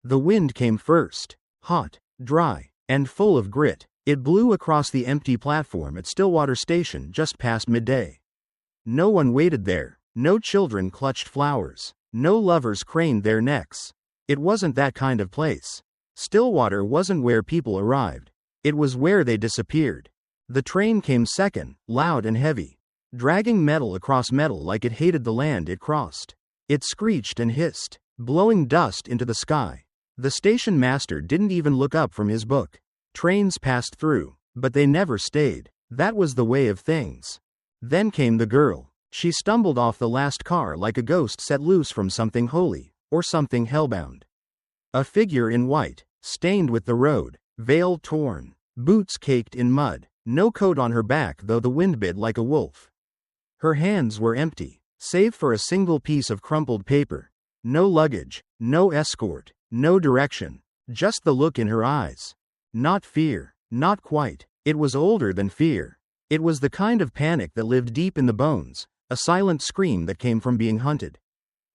The wind came first, hot, dry, and full of grit. It blew across the empty platform at Stillwater Station just past midday. No one waited there, no children clutched flowers, no lovers craned their necks. It wasn't that kind of place. Stillwater wasn't where people arrived. It was where they disappeared. The train came second, loud and heavy, dragging metal across metal like it hated the land it crossed. It screeched and hissed, blowing dust into the sky. The station master didn't even look up from his book. Trains passed through, but they never stayed. That was the way of things. Then came the girl. She stumbled off the last car like a ghost set loose from something holy, or something hellbound. A figure in white, stained with the road, veil torn, boots caked in mud, no coat on her back though the wind bit like a wolf. Her hands were empty, save for a single piece of crumpled paper. No luggage, no escort, no direction, just the look in her eyes. Not fear, not quite. It was older than fear. It was the kind of panic that lived deep in the bones, a silent scream that came from being hunted,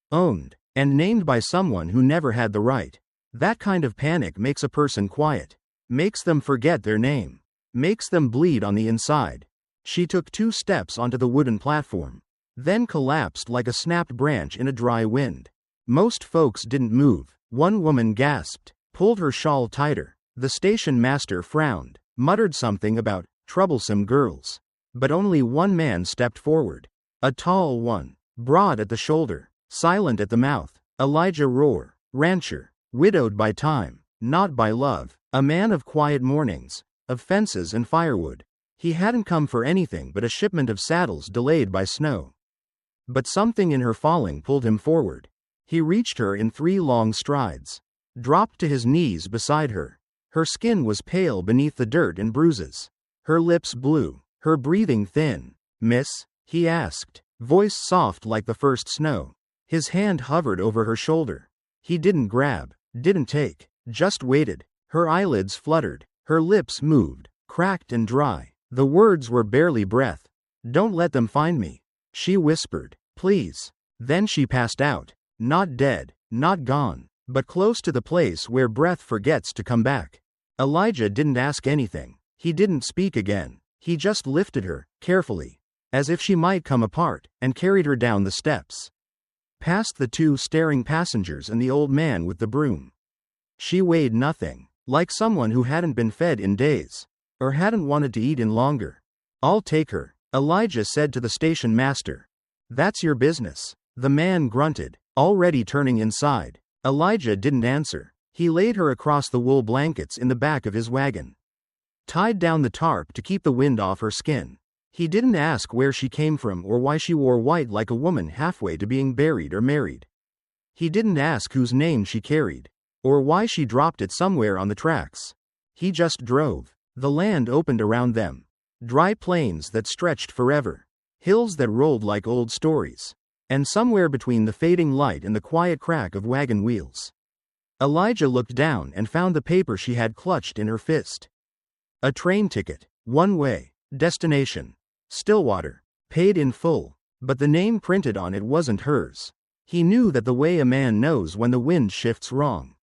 owned, and named by someone who never had the right. That kind of panic makes a person quiet, makes them forget their name, makes them bleed on the inside. She took 2 steps onto the wooden platform, then collapsed like a snapped branch in a dry wind. Most folks didn't move. One woman gasped, pulled her shawl tighter. The station master frowned, muttered something about troublesome girls. But only one man stepped forward. A tall one, broad at the shoulder, silent at the mouth. Elijah Rohr, rancher, widowed by time, not by love. A man of quiet mornings, of fences and firewood. He hadn't come for anything but a shipment of saddles delayed by snow. But something in her falling pulled him forward. He reached her in 3 long strides, dropped to his knees beside her. Her skin was pale beneath the dirt and bruises. Her lips blue, her breathing thin. "Miss?" he asked, voice soft like the first snow. His hand hovered over her shoulder. He didn't grab, didn't take, just waited. Her eyelids fluttered, her lips moved, cracked and dry. The words were barely breath. "Don't let them find me," she whispered. "Please." Then she passed out, not dead, not gone, but close to the place where breath forgets to come back. Elijah didn't ask anything. He didn't speak again. He just lifted her, carefully, as if she might come apart, and carried her down the steps, past the 2 staring passengers and the old man with the broom. She weighed nothing, like someone who hadn't been fed in days, or hadn't wanted to eat in longer. "I'll take her," Elijah said to the station master. "That's your business." The man grunted, already turning inside. Elijah didn't answer. He laid her across the wool blankets in the back of his wagon, tied down the tarp to keep the wind off her skin. He didn't ask where she came from or why she wore white like a woman halfway to being buried or married. He didn't ask whose name she carried, or why she dropped it somewhere on the tracks. He just drove. The land opened around them. Dry plains that stretched forever. Hills that rolled like old stories. And somewhere between the fading light and the quiet crack of wagon wheels, Elijah looked down and found the paper she had clutched in her fist. A train ticket, one way, destination, Stillwater, paid in full, but the name printed on it wasn't hers. He knew that the way a man knows when the wind shifts wrong.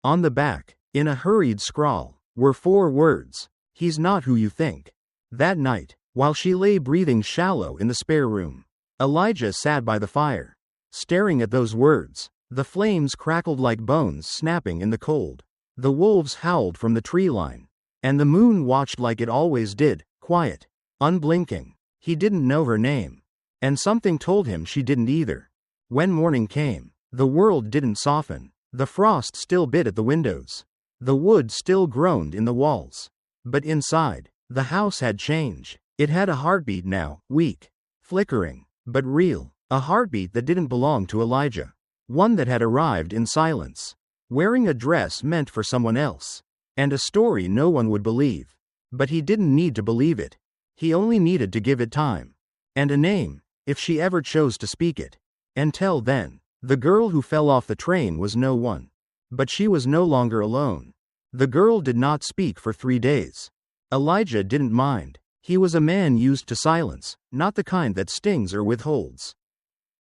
On the back, in a hurried scrawl, were 4 words: "He's not who you think." That night, while she lay breathing shallow in the spare room, Elijah sat by the fire, staring at those words. The flames crackled like bones snapping in the cold. The wolves howled from the tree line, and the moon watched like it always did, quiet, unblinking. He didn't know her name, and something told him she didn't either. When morning came, the world didn't soften. The frost still bit at the windows. The wood still groaned in the walls. But inside, the house had changed. It had a heartbeat now, weak, flickering, but real. A heartbeat that didn't belong to Elijah. One that had arrived in silence, wearing a dress meant for someone else, and a story no one would believe. But he didn't need to believe it. He only needed to give it time. And a name, if she ever chose to speak it. Until then, the girl who fell off the train was no one. But she was no longer alone. The girl did not speak for 3 days. Elijah didn't mind. He was a man used to silence, not the kind that stings or withholds,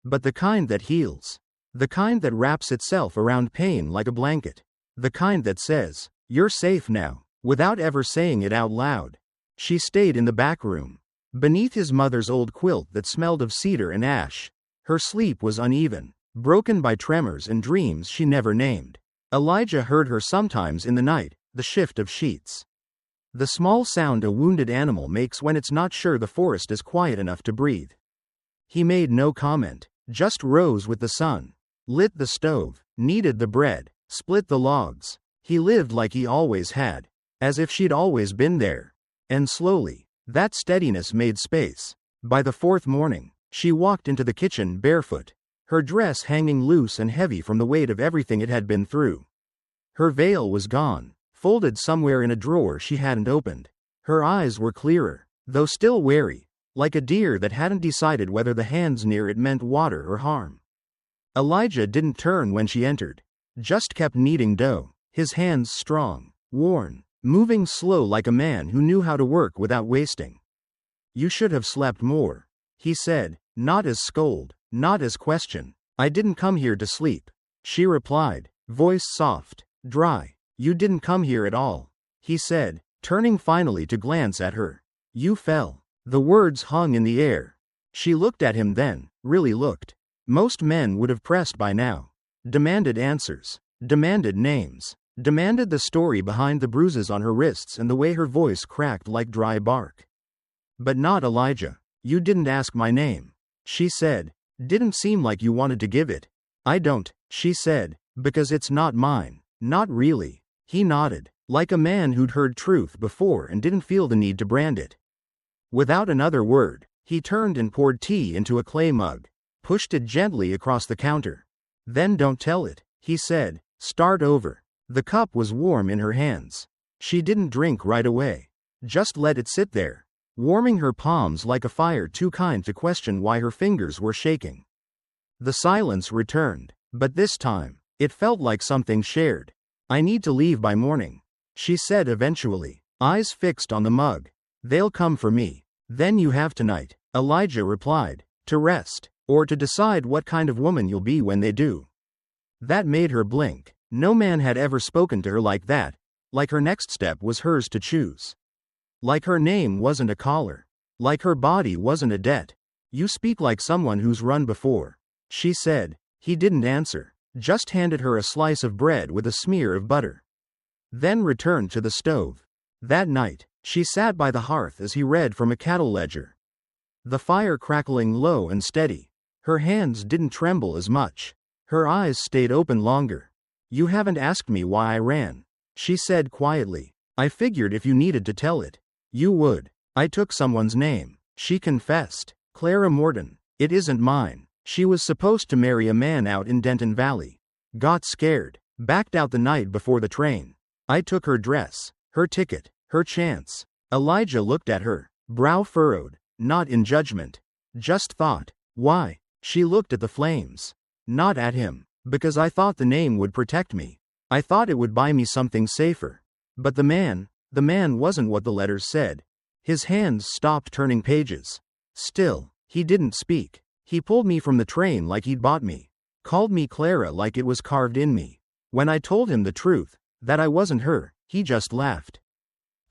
but the kind that heals. The kind that wraps itself around pain like a blanket. The kind that says, "You're safe now," without ever saying it out loud. She stayed in the back room, beneath his mother's old quilt that smelled of cedar and ash. Her sleep was uneven, broken by tremors and dreams she never named. Elijah heard her sometimes in the night, the shift of sheets. The small sound a wounded animal makes when it's not sure the forest is quiet enough to breathe. He made no comment, just rose with the sun, lit the stove, kneaded the bread, split the logs. He lived like he always had, as if she'd always been there. And slowly, that steadiness made space. By the fourth morning, she walked into the kitchen barefoot, her dress hanging loose and heavy from the weight of everything it had been through. Her veil was gone, folded somewhere in a drawer she hadn't opened. Her eyes were clearer, though still wary, like a deer that hadn't decided whether the hands near it meant water or harm. Elijah didn't turn when she entered, just kept kneading dough, his hands strong, worn, moving slow like a man who knew how to work without wasting. "You should have slept more," he said, not as scold, not as question. "I didn't come here to sleep," she replied, voice soft, dry. "You didn't come here at all," he said, turning finally to glance at her. "You fell." The words hung in the air. She looked at him then, really looked. Most men would have pressed by now. Demanded answers. Demanded names. Demanded the story behind the bruises on her wrists and the way her voice cracked like dry bark. But not Elijah. "You didn't ask my name," she said. "Didn't seem like you wanted to give it." "I don't," she said, "because it's not mine." "Not really." He nodded, like a man who'd heard truth before and didn't feel the need to brand it. Without another word, he turned and poured tea into a clay mug, pushed it gently across the counter. "Then don't tell it," he said. "Start over." The cup was warm in her hands. She didn't drink right away. Just let it sit there, warming her palms like a fire too kind to question why her fingers were shaking. The silence returned, but this time, it felt like something shared. "I need to leave by morning," she said eventually, eyes fixed on the mug. "They'll come for me." "Then you have tonight," Elijah replied, "to rest, or to decide what kind of woman you'll be when they do." That made her blink. No man had ever spoken to her like that, like her next step was hers to choose. Like her name wasn't a collar. Like her body wasn't a debt. "You speak like someone who's run before," she said. He didn't answer, just handed her a slice of bread with a smear of butter. Then returned to the stove. That night, she sat by the hearth as he read from a cattle ledger. The fire crackling low and steady. Her hands didn't tremble as much. Her eyes stayed open longer. "You haven't asked me why I ran," she said quietly. "I figured if you needed to tell it, you would." "I took someone's name," she confessed. "Clara Morton. It isn't mine." She was supposed to marry a man out in Denton Valley. Got scared. Backed out the night before the train. I took her dress, her ticket, her chance. Elijah looked at her, brow furrowed, not in judgment. Just thought. "Why?" She looked at the flames. "Not at him. Because I thought the name would protect me. I thought it would buy me something safer. But the man wasn't what the letters said." His hands stopped turning pages. Still, he didn't speak. "He pulled me from the train like he'd bought me. Called me Clara like it was carved in me. When I told him the truth, that I wasn't her, he just laughed.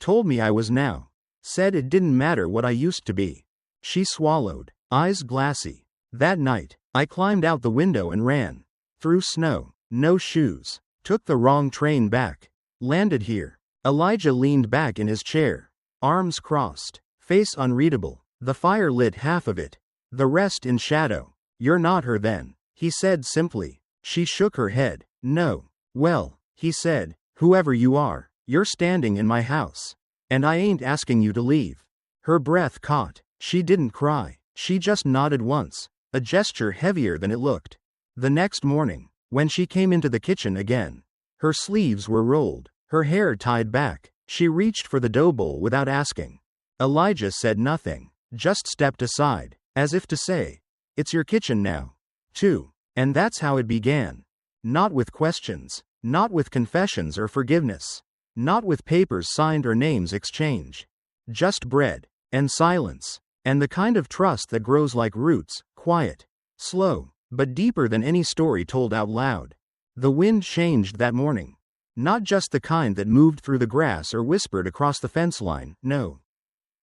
Told me I was now. Said it didn't matter what I used to be." She swallowed, eyes glassy. "That night, I climbed out the window and ran. Through snow, no shoes. Took the wrong train back. Landed here." Elijah leaned back in his chair, arms crossed, face unreadable. The fire lit half of it, the rest in shadow. "You're not her then," he said simply. She shook her head. "No." "Well," he said, "whoever you are, you're standing in my house. And I ain't asking you to leave." Her breath caught. She didn't cry. She just nodded once, a gesture heavier than it looked. The next morning, when she came into the kitchen again, her sleeves were rolled, her hair tied back. She reached for the dough bowl without asking. Elijah said nothing, just stepped aside, as if to say, "It's your kitchen now, too." And that's how it began. Not with questions, not with confessions or forgiveness, not with papers signed or names exchanged. Just bread, and silence, and the kind of trust that grows like roots, quiet, slow, but deeper than any story told out loud. The wind changed that morning. Not just the kind that moved through the grass or whispered across the fence line, no.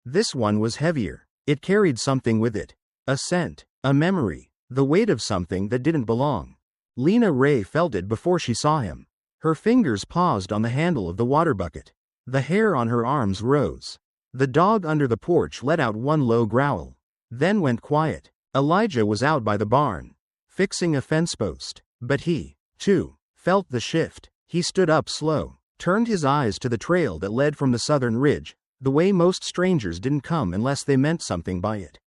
This one was heavier. It carried something with it. A scent, a memory, the weight of something that didn't belong. Lena Ray felt it before she saw him. Her fingers paused on the handle of the water bucket. The hair on her arms rose. The dog under the porch let out one low growl, then went quiet. Elijah was out by the barn, fixing a fence post, but he, too, felt the shift. He stood up slow, turned his eyes to the trail that led from the southern ridge, the way most strangers didn't come unless they meant something by it.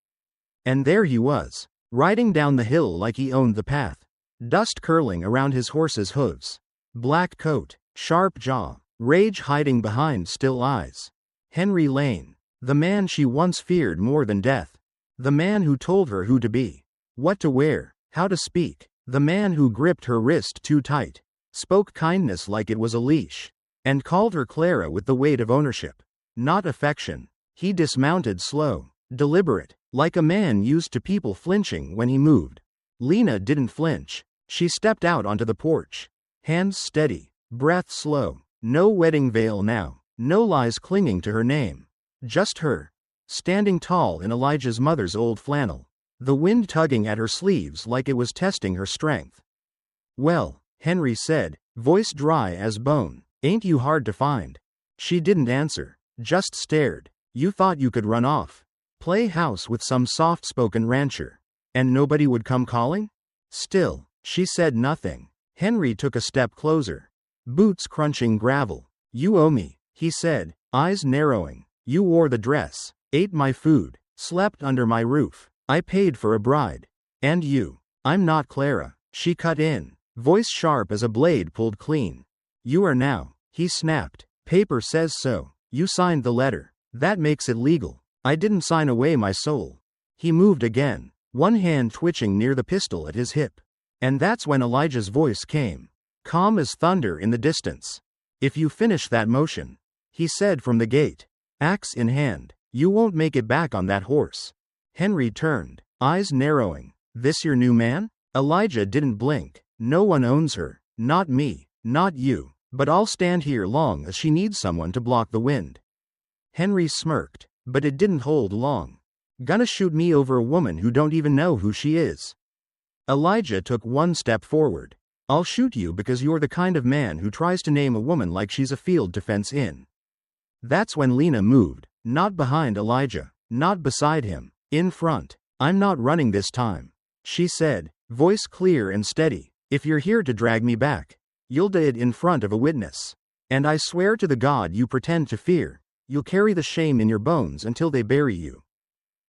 And there he was, riding down the hill like he owned the path, dust curling around his horse's hooves. Black coat, sharp jaw, rage hiding behind still eyes. Henry Lane, the man she once feared more than death. The man who told her who to be, what to wear, how to speak. The man who gripped her wrist too tight, spoke kindness like it was a leash, and called her Clara with the weight of ownership, not affection. He dismounted slow, deliberate, like a man used to people flinching when he moved. Lena didn't flinch. She stepped out onto the porch, hands steady, breath slow. No wedding veil now, no lies clinging to her name. Just her, standing tall in Elijah's mother's old flannel, the wind tugging at her sleeves like it was testing her strength. "Well," Henry said, voice dry as bone, "ain't you hard to find?" She didn't answer, just stared. "You thought you could run off, play house with some soft-spoken rancher, and nobody would come calling?" Still, she said nothing. Henry took a step closer, boots crunching gravel. "You owe me," he said, eyes narrowing. "You wore the dress, ate my food, slept under my roof. I paid for a bride. And you." "I'm not Clara," she cut in, voice sharp as a blade pulled clean. "You are now," he snapped. "Paper says so. You signed the letter. That makes it legal. I didn't sign away my soul." He moved again, one hand twitching near the pistol at his hip. And that's when Elijah's voice came, calm as thunder in the distance. "If you finish that motion," he said from the gate, axe in hand, "you won't make it back on that horse." Henry turned, eyes narrowing. "This your new man?" Elijah didn't blink. "No one owns her. Not me, not you. But I'll stand here long as she needs someone to block the wind." Henry smirked, but it didn't hold long. "Gonna shoot me over a woman who don't even know who she is?" Elijah took one step forward. "I'll shoot you because you're the kind of man who tries to name a woman like she's a field to fence in." That's when Lena moved, not behind Elijah, not beside him, in front. "I'm not running this time," she said, voice clear and steady. "If you're here to drag me back, you'll do it in front of a witness. And I swear to the God you pretend to fear, you'll carry the shame in your bones until they bury you."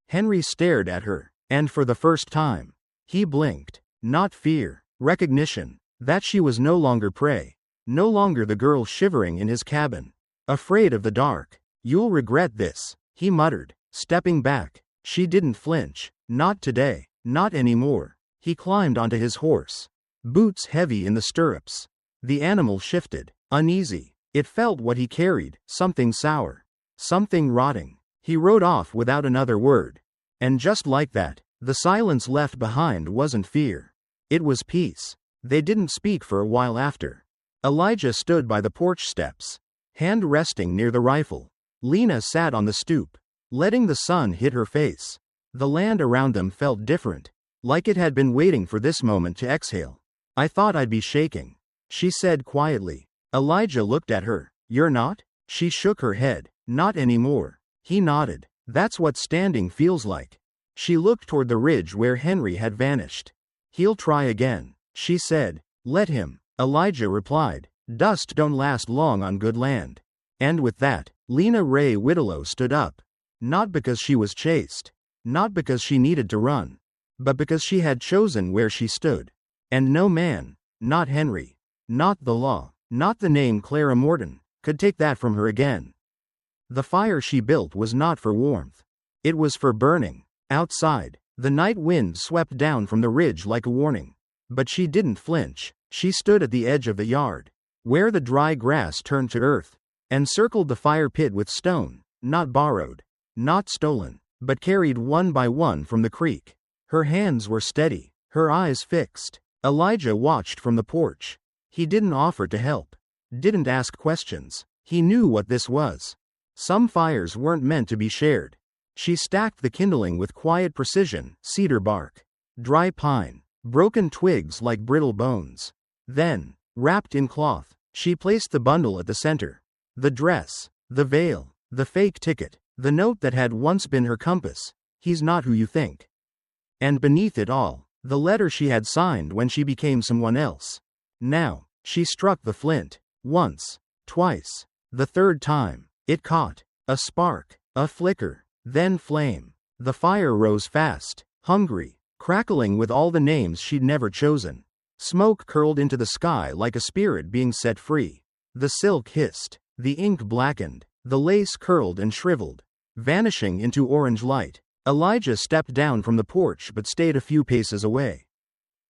Henry stared at her, and for the first time, he blinked. Not fear, recognition, that she was no longer prey, no longer the girl shivering in his cabin, afraid of the dark. "You'll regret this," he muttered, stepping back. She didn't flinch. Not today, not anymore. He climbed onto his horse, boots heavy in the stirrups. The animal shifted, uneasy. It felt what he carried, something sour, something rotting. He rode off without another word. And just like that, the silence left behind wasn't fear. It was peace. They didn't speak for a while after. Elijah stood by the porch steps, hand resting near the rifle. Lena sat on the stoop, letting the sun hit her face. The land around them felt different, like it had been waiting for this moment to exhale. "I thought I'd be shaking," she said quietly. Elijah looked at her. "You're not?" She shook her head. "Not anymore." He nodded. "That's what standing feels like." She looked toward the ridge where Henry had vanished. "He'll try again," she said. "Let him," Elijah replied. "Dust don't last long on good land." And with that, Lena Ray Whitlow stood up. Not because she was chased, not because she needed to run, but because she had chosen where she stood. And no man, not Henry, not the law, not the name Clara Morton, could take that from her again. The fire she built was not for warmth. It was for burning. Outside, the night wind swept down from the ridge like a warning. But she didn't flinch. She stood at the edge of the yard, where the dry grass turned to earth, and circled the fire pit with stone, not borrowed, not stolen, but carried one by one from the creek. Her hands were steady, her eyes fixed. Elijah watched from the porch. He didn't offer to help, didn't ask questions. He knew what this was. Some fires weren't meant to be shared. She stacked the kindling with quiet precision: cedar bark, dry pine, broken twigs like brittle bones. Then, wrapped in cloth, she placed the bundle at the center. The dress, the veil, the fake ticket, the note that had once been her compass: "He's not who you think." And beneath it all, the letter she had signed when she became someone else. Now, she struck the flint. Once, twice. The third time, it caught. A spark, a flicker, then flame. The fire rose fast, hungry, crackling with all the names she'd never chosen. Smoke curled into the sky like a spirit being set free. The silk hissed, the ink blackened, the lace curled and shriveled, vanishing into orange light. Elijah stepped down from the porch but stayed a few paces away.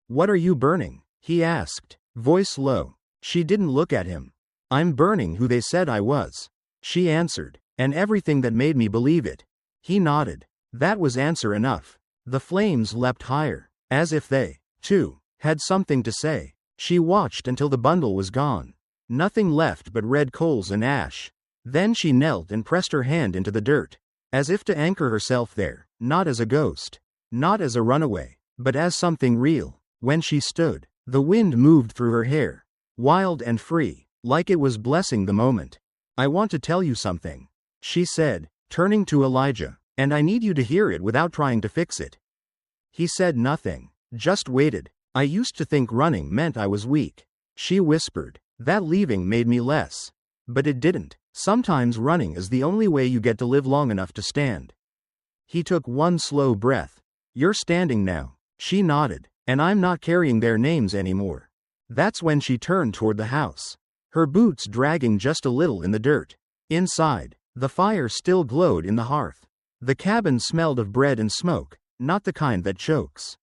"What are you burning?" he asked, voice low. She didn't look at him. "I'm burning who they said I was," she answered, "and everything that made me believe it." He nodded. That was answer enough. The flames leapt higher, as if they, too, had something to say. She watched until the bundle was gone. Nothing left but red coals and ash. Then she knelt and pressed her hand into the dirt, as if to anchor herself there, not as a ghost, not as a runaway, but as something real. When she stood, the wind moved through her hair, wild and free, like it was blessing the moment. "I want to tell you something," she said, turning to Elijah, "and I need you to hear it without trying to fix it." He said nothing, just waited. "I used to think running meant I was weak," she whispered. "That leaving made me less. But it didn't. Sometimes running is the only way you get to live long enough to stand." He took one slow breath. "You're standing now," she nodded, "and I'm not carrying their names anymore." That's when she turned toward the house, her boots dragging just a little in the dirt. Inside, the fire still glowed in the hearth. The cabin smelled of bread and smoke, not the kind that chokes,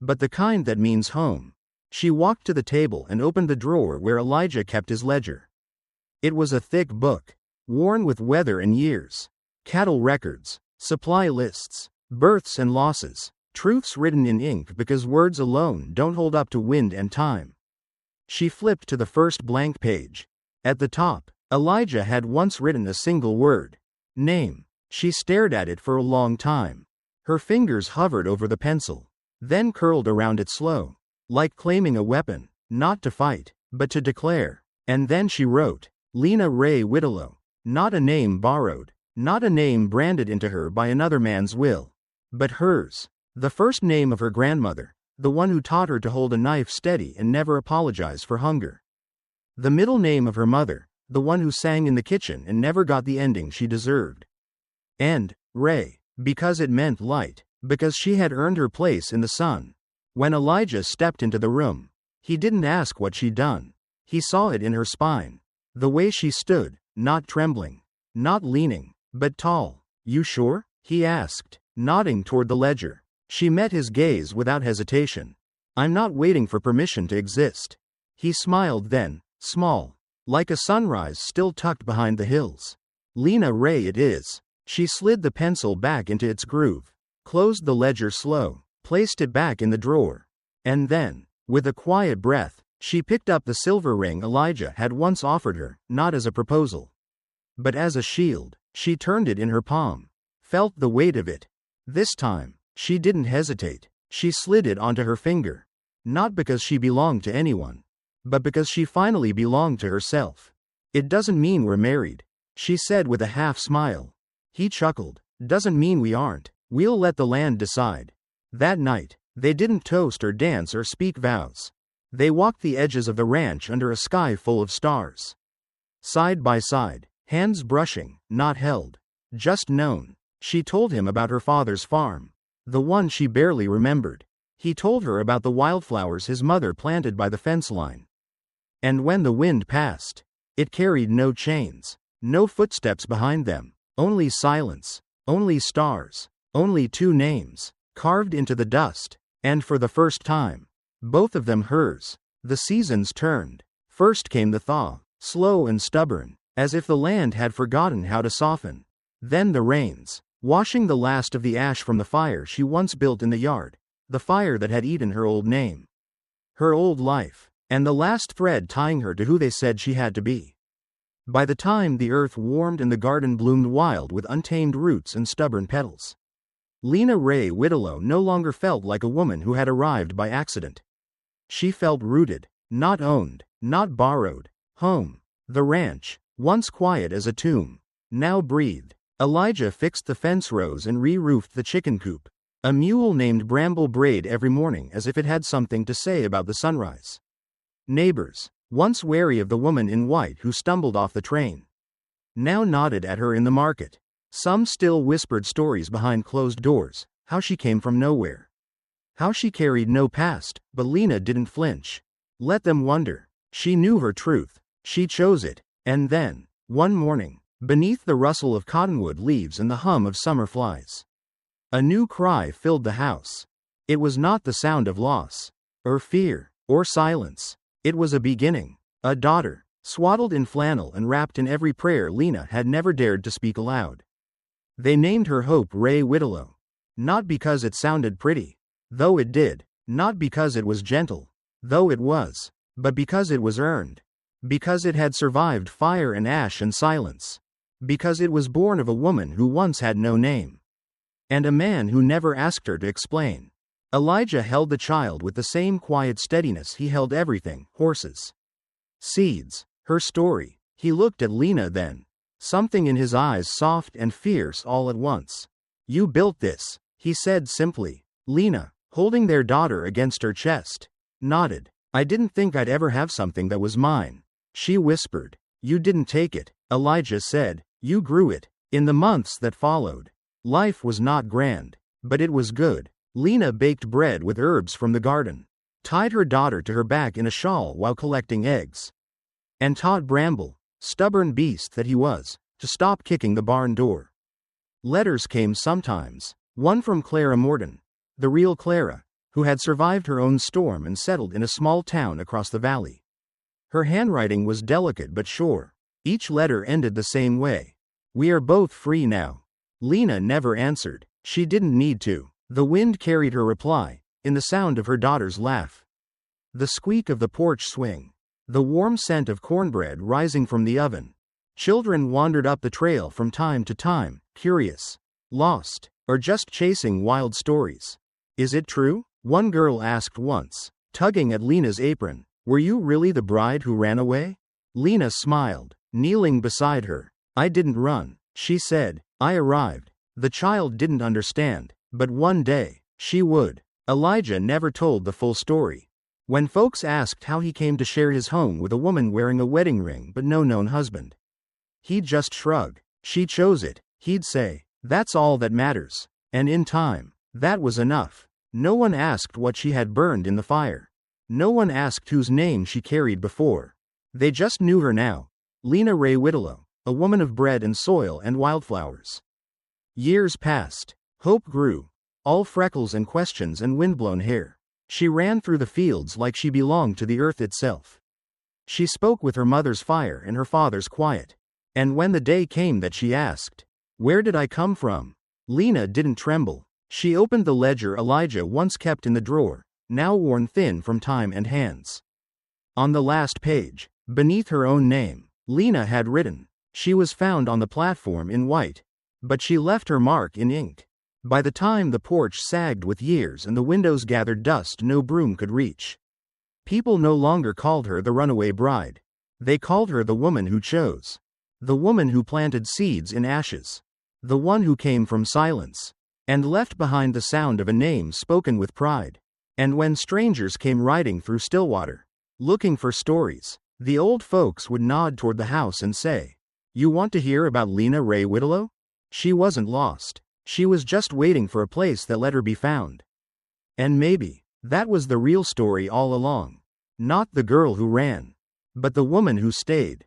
but the kind that means home. She walked to the table and opened the drawer where Elijah kept his ledger. It was a thick book, worn with weather and years. Cattle records, supply lists, births and losses, truths written in ink because words alone don't hold up to wind and time. She flipped to the first blank page. At the top, Elijah had once written a single word: name. She stared at it for a long time. Her fingers hovered over the pencil, then curled around it slow, like claiming a weapon, not to fight, but to declare. And then she wrote, Lena Ray Whittelow. Not a name borrowed, not a name branded into her by another man's will, but hers. The first name of her grandmother, the one who taught her to hold a knife steady and never apologize for hunger. The middle name of her mother, the one who sang in the kitchen and never got the ending she deserved. And Ray, because it meant light, because she had earned her place in the sun. When Elijah stepped into the room, he didn't ask what she'd done. He saw it in her spine. The way she stood, not trembling, not leaning, but tall. You sure? He asked, nodding toward the ledger. She met his gaze without hesitation. I'm not waiting for permission to exist. He smiled then, small, like a sunrise still tucked behind the hills. Lena Ray it is. She slid the pencil back into its groove, closed the ledger slow, placed it back in the drawer. And then, with a quiet breath, she picked up the silver ring Elijah had once offered her, not as a proposal, but as a shield. She turned it in her palm, felt the weight of it. This time, she didn't hesitate. She slid it onto her finger. Not because she belonged to anyone, but because she finally belonged to herself. It doesn't mean we're married, she said with a half smile. He chuckled. Doesn't mean we aren't. We'll let the land decide. That night, they didn't toast or dance or speak vows. They walked the edges of the ranch under a sky full of stars. Side by side, hands brushing, not held, just known. She told him about her father's farm, the one she barely remembered. He told her about the wildflowers his mother planted by the fence line. And when the wind passed, it carried no chains, no footsteps behind them, only silence, only stars, only two names, carved into the dust, and for the first time, both of them hers. The seasons turned. First came the thaw, slow and stubborn, as if the land had forgotten how to soften. Then the rains, washing the last of the ash from the fire she once built in the yard, the fire that had eaten her old name, her old life. and the last thread tying her to who they said she had to be. By the time the earth warmed and the garden bloomed wild with untamed roots and stubborn petals, Lena Ray Whitlow no longer felt like a woman who had arrived by accident. She felt rooted, not owned, not borrowed. Home. The ranch, once quiet as a tomb, now breathed. Elijah fixed the fence rows and re-roofed the chicken coop. A mule named Bramble brayed every morning as if it had something to say about the sunrise. Neighbors, once wary of the woman in white who stumbled off the train, now nodded at her in the market. Some still whispered stories behind closed doors, how she came from nowhere, how she carried no past, but Lena didn't flinch. Let them wonder. She knew her truth. She chose it. And then, one morning, beneath the rustle of cottonwood leaves and the hum of summer flies, a new cry filled the house. It was not the sound of loss, or fear, or silence. It was a beginning. A daughter, swaddled in flannel and wrapped in every prayer Lena had never dared to speak aloud. They named her Hope Ray Whitlow. Not because it sounded pretty, though it did. Not because it was gentle, though it was. But because it was earned. Because it had survived fire and ash and silence. Because it was born of a woman who once had no name, and a man who never asked her to explain. Elijah held the child with the same quiet steadiness he held everything: horses, seeds, her story. He looked at Lena then, something in his eyes soft and fierce all at once. "You built this," he said simply. Lena, holding their daughter against her chest, nodded. "I didn't think I'd ever have something that was mine," she whispered. "You didn't take it," Elijah said. "You grew it." In the months that followed, life was not grand, but it was good. Lena baked bread with herbs from the garden, tied her daughter to her back in a shawl while collecting eggs, and taught Bramble, stubborn beast that he was, to stop kicking the barn door. Letters came sometimes, one from Clara Morton, the real Clara, who had survived her own storm and settled in a small town across the valley. Her handwriting was delicate but sure. Each letter ended the same way: "We are both free now." Lena never answered. She didn't need to. The wind carried her reply, in the sound of her daughter's laugh, the squeak of the porch swing, the warm scent of cornbread rising from the oven. Children wandered up the trail from time to time, curious, lost, or just chasing wild stories. "Is it true?" one girl asked once, tugging at Lena's apron. "Were you really the bride who ran away?" Lena smiled, kneeling beside her. "I didn't run," she said. "I arrived." The child didn't understand, but one day, she would. Elijah never told the full story. When folks asked how he came to share his home with a woman wearing a wedding ring but no known husband, he'd just shrug. "She chose it," he'd say. "That's all that matters." And in time, that was enough. No one asked what she had burned in the fire. No one asked whose name she carried before. They just knew her now. Lena Ray Whitlow, a woman of bread and soil and wildflowers. Years passed. Hope grew. All freckles and questions and windblown hair. She ran through the fields like she belonged to the earth itself. She spoke with her mother's fire and her father's quiet. And when the day came that she asked, "Where did I come from?" Lena didn't tremble. She opened the ledger Elijah once kept in the drawer, now worn thin from time and hands. On the last page, beneath her own name, Lena had written, "She was found on the platform in white." But she left her mark in ink. By the time the porch sagged with years and the windows gathered dust no broom could reach, people no longer called her the runaway bride. They called her the woman who chose. The woman who planted seeds in ashes. The one who came from silence, and left behind the sound of a name spoken with pride. And when strangers came riding through Stillwater, looking for stories, the old folks would nod toward the house and say, "You want to hear about Lena Ray Whitlow?" She wasn't lost. She was just waiting for a place that let her be found. And maybe, that was the real story all along. Not the girl who ran, but the woman who stayed.